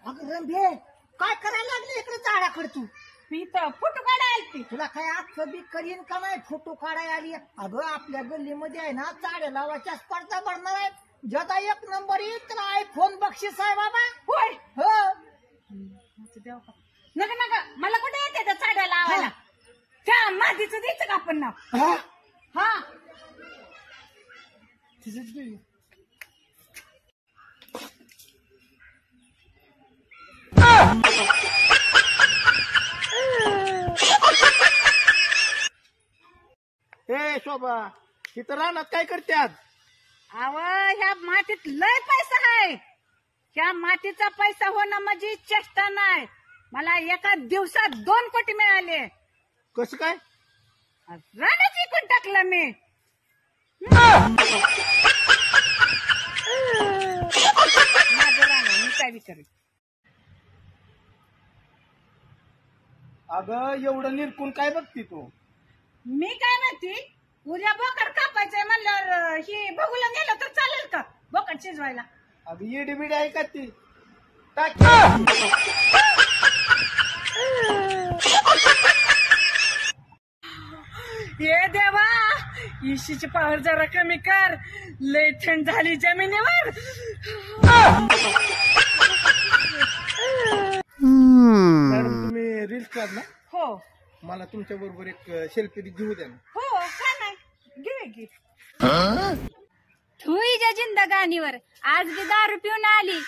अगं रंभे काय करायला लागले इकडे झाडाकडे तू? मी तर फोटो काढायला तुला काय आजचं बी करीन का नाही? फोटो काढायला आली. अगं आपल्या गल्लीमध्ये आहे ना चाड्या लावायच्या स्पर्धा भरणार आहेत. ज्याचा 1 नंबर येईल त्याला आयफोन बक्षीस आहे बाबा. होय हो नका नका मला कुठे येते त्या चाड्या लावायला. त्या मातीचं द्यायचं का आपण नाव? हा ए शोभा इथं रानात काय करतात? अव ह्या मातीत लय पैसा आहे. ह्या मातीचा पैसा होणं म्हणजे चेष्टा नाही. मला एका दिवसात 2 कोटी मिळाले. कसं काय? रानाच विकून टाकलं मी. माझं रान मी काय विचारेल. अगं एवढं निरकून काय बघती तू? मी काय म्हणते उद्या बोकड कापायचंय म्हणल्यावर ही बघूला गेलं तर चालेल का बोकड शिजवायला? अगं येडी बिडी आहे का ती? टाक. ये देवा इशीची पावर जरा कमी कर. लय थंड झाली जमिनीवर. मॅडम तुम्ही रील्स काढ ना? हो मला तुमच्या बरोबर एक सेल्फी घेऊ द्या ना. हो का नाही घेऊ की. तुझ्या जिंदगानीवर आज बी दारू पिऊन आली.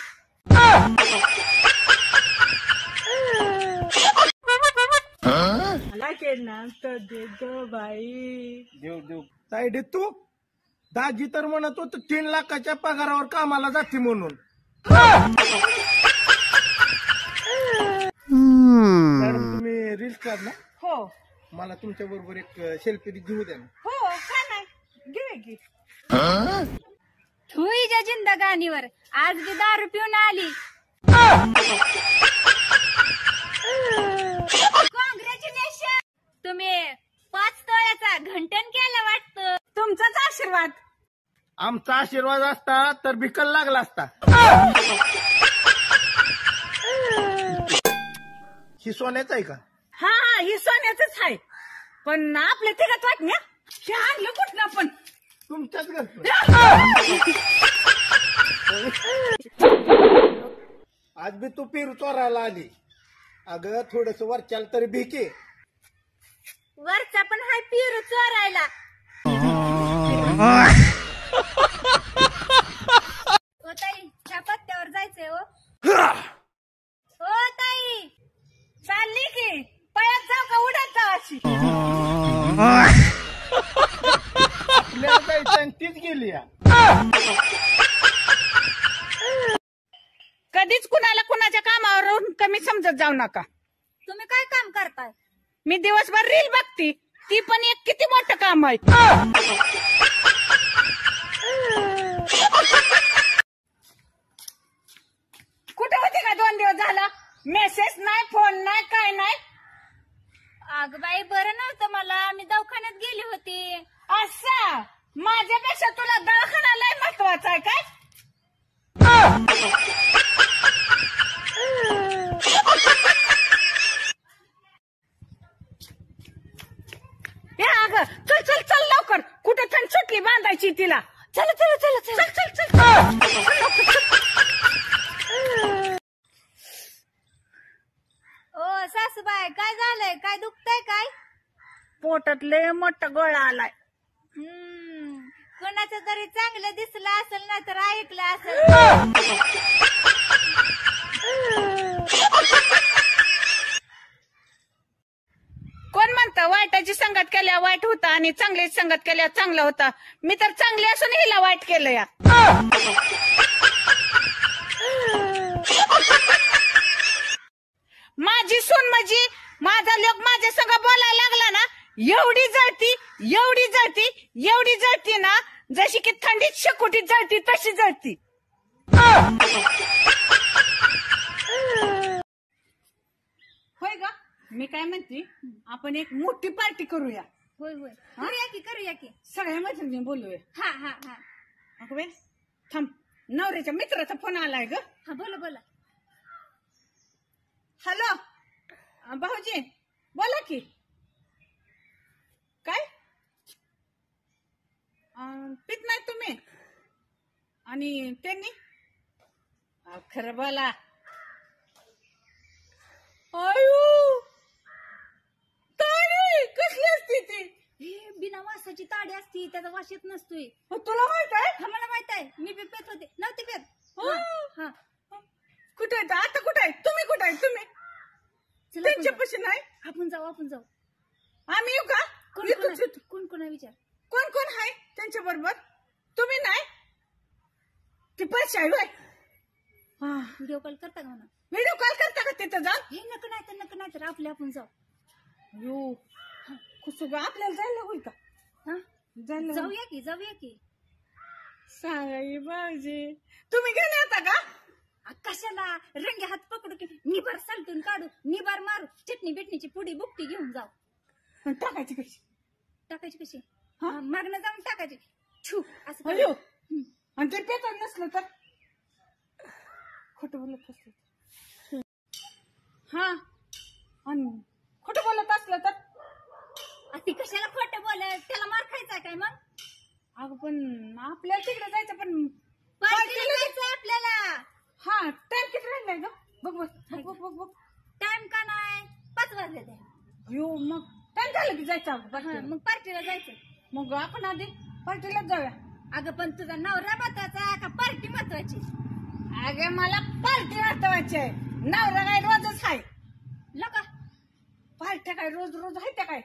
मला केलं तर दे ग बाई. देऊ देऊ साईड तू. दाजी तर म्हणत होत 3 लाखाच्या पगारावर कामाला जाते म्हणून. मॅडम तुम्ही रील्स काढ ना? हो मला तुमच्या बरोबर एक सेल्फी घेऊ द्या ना. हो का नाही घेऊ की. तुझ्या जिंदगानीवर आज बी दारू पिऊन आली. कॉंग्रॅच्युलेशन. तुम्ही 5 तोळ्याचा घंटन केलं वाटतं. तुमचाच आशीर्वाद. आमचा आशीर्वाद असता तर भिकल लागला असता. ही सोन्याच आहे का? हा हा ही सोन्याच आहे. पण आपल्या तिघात वाटण्या हे आणलं कुठलं आपण? तुमच्याच घरचं. आज बी तू पेरू चोरायला आली. अगं थोडस वरच्याला तरी भिके. वरचा पण हाय पिरू चोरायला. ओ ताई ह्या पत्त्यावर जायचंय. ओ ताई चालली की पळत जाऊ का उडत जाऊ अशी? आपल्याला जायचं आणि तीच गेली. कधीच कुणाला कुणाच्या कामावरून कमी समजत जाऊ नका. तुम्ही काय काम करताय? मी दिवसभर रील बघती. ती पण एक किती मोठं काम आहे. कुठे होते का 2 दिवस झाला? मेसेज नाही फोन नाही काय नाही. अगं बाई बरं नव्हतं मला. मी दवाखान्यात गेली होती. असं माझ्यापेक्षा तुला दवाखाना लय महत्वाचा आहे काय? हे अगं चल चल चल लवकर. कुठे थंड सुटली बांधायची तिला. चल चल चल चल चल चल ओ सासूबाई काय झालंय? काय दुखतंय काय? पोटात लय मोठा गोळा आलाय. कोणाचं तरी चांगलं दिसलं असेल ना तर ऐकलं असेल. कोण म्हणतं वाईटाची संगत केल्या वाईट होता आणि चांगली संगत केल्या चांगला होता. मी तर चांगली असून हिला वाईट केलं या. माझी सून म्हणजे माझा लोक माझ्या संग बोलायला लागला ना एवढी जळती एवढी जळती एवढी जळती ना जशी की थंडीत शेकोटीत जळती तशी जळती. होय ग मी काय म्हणते आपण एक मोठी पार्टी करूया. होय होय करूया की. सगळ्या मैत्रिणी बोलूया. हा हा हा अगं बाई थांब नवऱ्याच्या मित्राचा फोन आलाय ग. हा बोला बोला. हॅलो भाऊजी बोला की काय पित नाही तुम्ही आणि त्यांनी खरं बोला आयु ताडी कसली असते ती हे बिना वासाची ताडी असती त्याचा वास येत नसतोय तुला माहित आहे हा मला माहित आहे मी बी पेत होते नव्हते पेत हो. हा कुठे आहे आता कुठे आहे तुम्ही तुम्ही चला आपण जाऊ. त्यांच्यापाशी नाही आपण जाऊ आम्ही येऊ का येतोच येतो. कोण आहे विचार कोण कोण आहे त्यांच्या बरोबर तुम्ही नाही ती पैसे आहे व्हिडिओ कॉल करता का म्हणा व्हिडिओ कॉल करता का तिथं जाऊन हे नक नाही तर आपले आपण जाऊ यो कसं गं, आपल्याला जायला होईल का हा जायला जाऊया की सांगाई भाऊजी तुम्ही गेले होता का कशाला रंगे हात पकडू की निबार सालटून काढू निबार मारू चटणी बिटणीची पुडी बुकटी घेऊन जाऊ टाकायची कशी टाकायची कशी हा? मागणं जाऊन टाकायची छू असं अयो करायचं. आणि ते पेटत नसलं तर खोटं बोलत असलं हा आणि खोटं बोलत असलं तर ती कशाला खोटं बोलाय त्याला मार खायचा काय मग अगं पण आपल्याला तिकडे जायचं पण पार्टीला जायचं आपल्याला हा टाइम किती राहिलाय ग बघ टाइम का नाही 5 वाजले ते अयो मग टाइम झालं की जायचं आपण पार्टीला. मग पार्टीला जायचं मग आपण आधी पार्टीलाच जाऊया अगं पण तुझा नवरा महत्वाचा का पार्टी महत्वाची अगं मला पार्टी महत्वाची आहे नवरा काय रोजच आहे लका पार्ट्या काय रोज आहे त्या काय